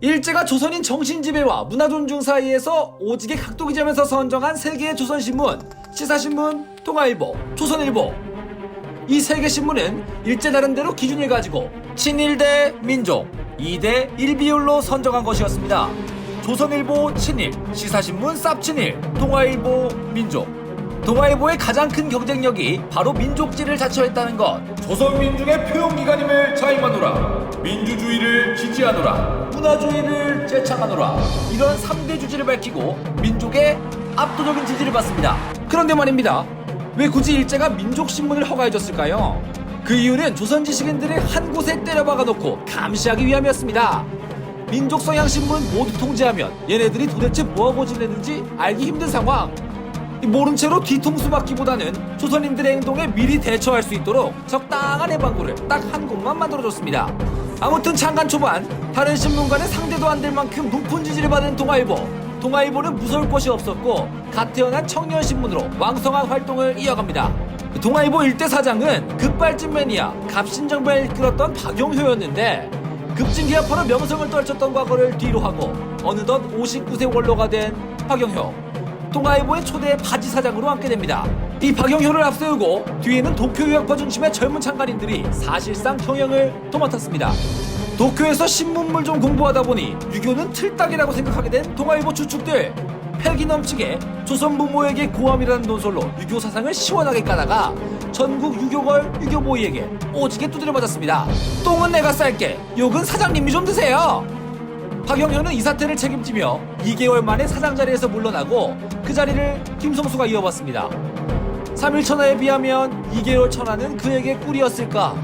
일제가 조선인 정신지배와 문화존중 사이에서 오직에 각도기점에서 선정한 세 개의 조선신문, 시사신문, 동아일보, 조선일보. 이 세 개 신문은 일제 나름대로 기준을 가지고 친일 대 민족, 2대 1비율로 선정한 것이었습니다. 조선일보 친일, 시사신문 쌉친일, 동아일보 민족. 동아일보의 가장 큰 경쟁력이 바로 민족지를 자처했다는 것. 조선민중의 표용기관임을 자임하노라. 민주주의를 지지하노라. 문화주의를 제창하노라. 이런 3대 주제를 밝히고 민족의 압도적인 지지를 받습니다. 그런데 말입니다. 왜 굳이 일제가 민족신문을 허가해줬을까요? 그 이유는 조선 지식인들을 한 곳에 때려박아 놓고 감시하기 위함이었습니다. 민족 성향 신문 모두 통제하면 얘네들이 도대체 뭐하고 지내는지 알기 힘든 상황. 모른 채로 뒤통수 맞기보다는 조선인들의 행동에 미리 대처할 수 있도록 적당한 해방구를 딱 한 곳만 만들어줬습니다. 아무튼 창간 초반 다른 신문과는 상대도 안 될 만큼 높은 지지를 받은 동아일보는 무서울 것이 없었고 갓 태어난 청년신문으로 왕성한 활동을 이어갑니다. 동아일보 일대 사장은 급발진 매니아 갑신정변을 이끌었던 박용효였는데 급진기아파로 명성을 떨쳤던 과거를 뒤로하고 어느덧 59세 원로가 된 박용효. 동아일보의 초대 바지 사장으로 앉게 됩니다. 이 박용효를 앞세우고 뒤에는 도쿄 유학파 중심의 젊은 창간인들이 사실상 경영을 도맡았습니다. 도쿄에서 신문물 좀 공부하다 보니 유교는 틀딱이라고 생각하게 된 동아일보 주축들. 패기 넘치게 조선 부모에게 고함이라는 논설로 유교 사상을 시원하게 까다가 전국 유교걸 유교보이에게 오지게 두드려 맞았습니다. 똥은 내가 쌀게, 욕은 사장님이 좀 드세요. 박용효는 이 사태를 책임지며 2개월 만에 사장 자리에서 물러나고 그 자리를 김성수가 이어봤습니다. 3일 천하에 비하면 2개월 천하는 그에게 꿀이었을까.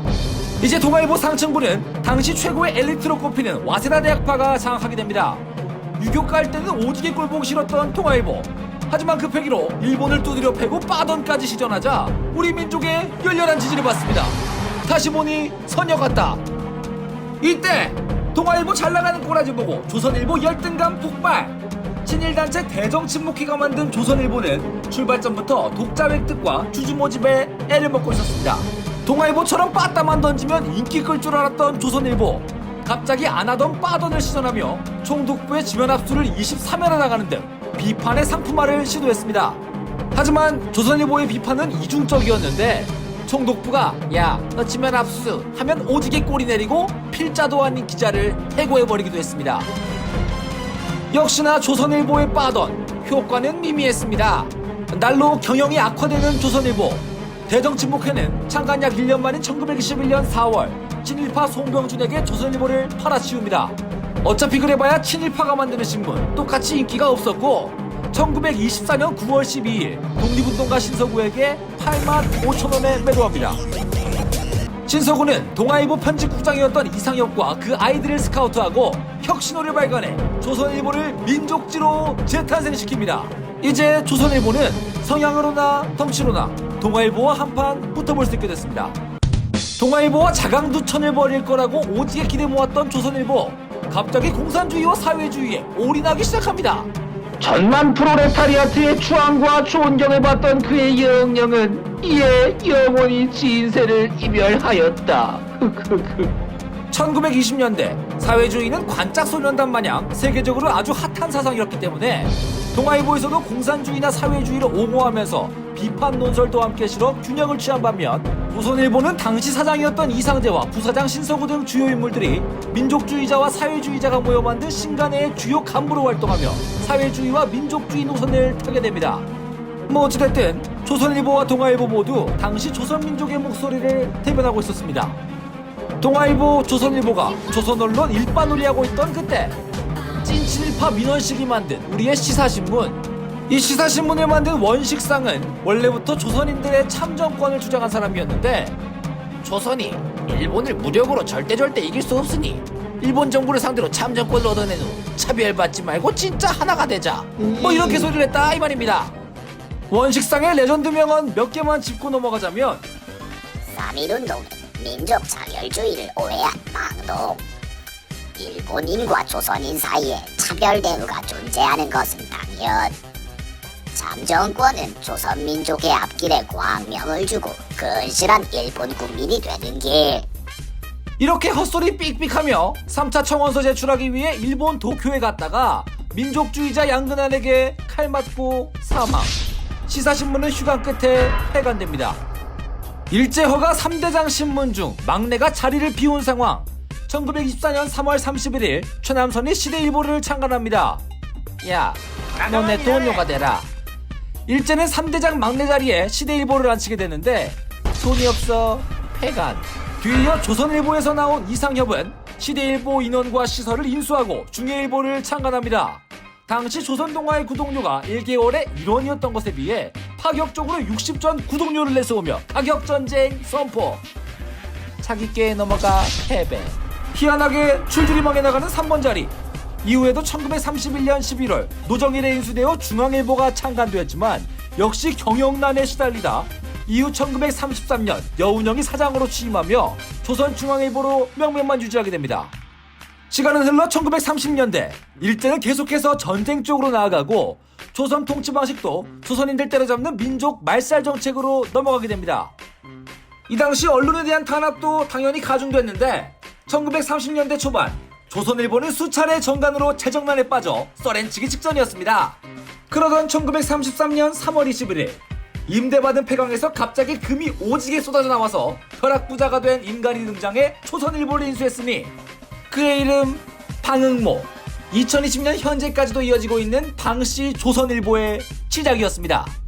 이제 동아일보 상층부는 당시 최고의 엘리트로 꼽히는 와세다 대학파가 장악하게 됩니다. 유교 깔 때는 오지게 꼴보기 싫었던 동아일보. 하지만 그 패기로 일본을 두드려 패고 빠던까지 시전하자 우리 민족의 열렬한 지지를 받습니다. 다시 보니 선녀 같다. 이때 동아일보 잘나가는 꼬라지 보고 조선일보 열등감 폭발. 친일단체 대정친목회가 만든 조선일보는 출발점부터 독자 획득과 주주 모집에 애를 먹고 있었습니다. 동아일보처럼 빠따만 던지면 인기 끌 줄 알았던 조선일보. 갑자기 안 하던 빠던을 시전하며 총독부의 지면압수를 23회나 나가는 등 비판의 상품화를 시도했습니다. 하지만 조선일보의 비판은 이중적이었는데 총독부가 야 너 지면압수 하면 오지게 꼬리 내리고 필자도 아닌 기자를 해고해버리기도 했습니다. 역시나 조선일보의 빠던 효과는 미미했습니다. 날로 경영이 악화되는 조선일보. 대정친목회는 창간 약 1년 만인 1921년 4월 친일파 송병준에게 조선일보를 팔아치웁니다. 어차피 그래봐야 친일파가 만드는 신문, 똑같이 인기가 없었고 1924년 9월 12일 독립운동가 신서구에게 85,000원에 매도합니다. 신서구는 동아일보 편집국장이었던 이상엽과 그 아이들을 스카우트하고 혁신호를 발견해 조선일보를 민족지로 재탄생시킵니다. 이제 조선일보는 성향으로나 덩치로나 동아일보와 한판 붙어볼 수 있게 됐습니다. 동아일보와 자강두천을 벌일 거라고 오지게 기대 모았던 조선일보. 갑자기 공산주의와 사회주의에 올인하기 시작합니다. 천만 프로레타리아트의 추앙과 존경을 받던 그의 영령은 이에 영원히 진세를 이별하였다. 1920년대 사회주의는 관짝소년단 마냥 세계적으로 아주 핫한 사상이었기 때문에 동아일보에서도 공산주의나 사회주의를 옹호하면서 비판 논설도 함께 실어 균형을 취한 반면 조선일보는 당시 사장이었던 이상재와 부사장 신서구 등 주요 인물들이 민족주의자와 사회주의자가 모여 만든 신간회의 주요 간부로 활동하며 사회주의와 민족주의 노선을 타게 됩니다. 뭐 어찌됐든 조선일보와 동아일보 모두 당시 조선민족의 목소리를 대변하고 있었습니다. 동아일보, 조선일보가 조선 언론 일반놀이하고 있던 그때 찐친일파 민원식이 만든 우리의 시사신문. 이 시사신문을 만든 원식상은 원래부터 조선인들의 참정권을 주장한 사람이었는데 조선이 일본을 무력으로 절대 이길 수 없으니 일본 정부를 상대로 참정권을 얻어낸 후 차별받지 말고 진짜 하나가 되자, 뭐 이런 개소리를 했다 이 말입니다. 원식상의 레전드 명언 몇 개만 짚고 넘어가자면 3.1운동은 민족 차별주의를 오해한 망동. 일본인과 조선인 사이에 차별 대우가 존재하는 것은 당연. 참정권은 조선 민족의 앞길에 광명을 주고 근실한 일본 국민이 되는 길. 이렇게 헛소리 삑삑하며 3차 청원서 제출하기 위해 일본 도쿄에 갔다가 민족주의자 양근환에게 칼 맞고 사망. 시사신문은 휴관 끝에 폐간됩니다. 일제허가 3대장 신문 중 막내가 자리를 비운 상황. 1924년 3월 31일 최남선이 시대일보를 창간합니다. 야, 너네 돈요가 되라. 일제는 3대장 막내 자리에 시대일보를 앉히게 되는데 돈이 없어 폐간. 뒤이어 조선일보에서 나온 이상협은 시대일보 인원과 시설을 인수하고 중해일보를 창간합니다. 당시 조선동아의 구독료가 1개월에 1원이었던 것에 비해 파격적으로 60전 구독료를 내세우며 가격전쟁 선포. 차기계에 넘어가 패배. 희한하게 줄줄이 망해 나가는 3번 자리. 이후에도 1931년 11월 노정일에 인수되어 중앙일보가 창간되었지만 역시 경영난에 시달리다 이후 1933년 여운형이 사장으로 취임하며 조선중앙일보로 명명만 유지하게 됩니다. 시간은 흘러 1930년대 일제는 계속해서 전쟁 쪽으로 나아가고 조선 통치 방식도 조선인들 때려잡는 민족 말살 정책으로 넘어가게 됩니다. 이 당시 언론에 대한 탄압도 당연히 가중됐는데 1930년대 초반 조선일보는 수차례 정간으로 재정난에 빠져 썰엔치기 직전이었습니다. 그러던 1933년 3월 21일 임대받은 폐광에서 갑자기 금이 오지게 쏟아져 나와서 벼락부자가 된 인간이 등장해 조선일보를 인수했으니 그의 이름 방응모. 2020년 현재까지도 이어지고 있는 방시 조선일보의 시작이었습니다.